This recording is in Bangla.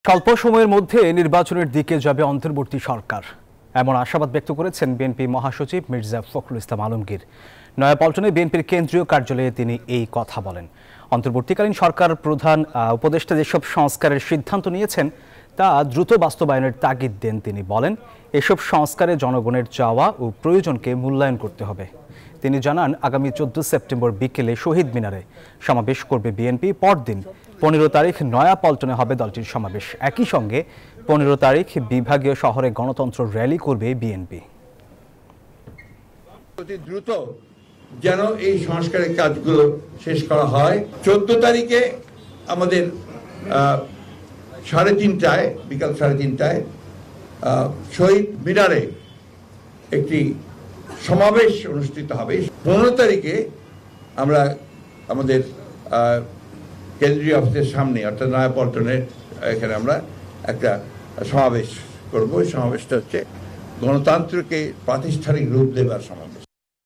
স্বল্প সময়ের মধ্যে নির্বাচনের দিকে যাবে অন্তর্বর্তী সরকার, এমন আশাবাদ ব্যক্ত করেছেন বিএনপি মহাসচিব মির্জা ফখরুল ইসলাম আলমগীর। নয়াপল্টনে বিএনপির কেন্দ্রীয় কার্যালয়ে তিনি এই কথা বলেন। অন্তর্বর্তীকালীন সরকার প্রধান উপদেষ্টা যেসব সংস্কারের সিদ্ধান্ত নিয়েছেন তা দ্রুত বাস্তবায়নের তাগিদ দেন তিনি। বলেন, এসব সংস্কারে জনগণের চাওয়া ও প্রয়োজনকে মূল্যায়ন করতে হবে। তিনি জানান, আগামী 14 সেপ্টেম্বর বিকেলে শহীদ মিনারে সমাবেশ করবে বিএনপি। পরদিন 15 তারিখ নয়াপল্টনে হবে দলটির সমাবেশ। একই সঙ্গে 15 তারিখ বিভাগীয় শহরে গণতন্ত্র র্যালি করবে বিএনপি। অতি দ্রুত যেন এই সংস্কারের কাজগুলো শেষ করা হয়। 14 তারিখে আমাদের 3:30টায় বিকাল 3:30টায় শহীদ মিনারে একটি সমাবেশ অনুষ্ঠিত হবে। 15 তারিখে আমরা আমাদের কেন্দ্রীয় অফিসের সামনে অর্থাৎ নয়াপল্টনের এখানে আমরা একটা সমাবেশ করব। সমাবেশটা হচ্ছে গণতন্ত্রকে প্রাতিষ্ঠানিক রূপ দেবার সমাবেশ।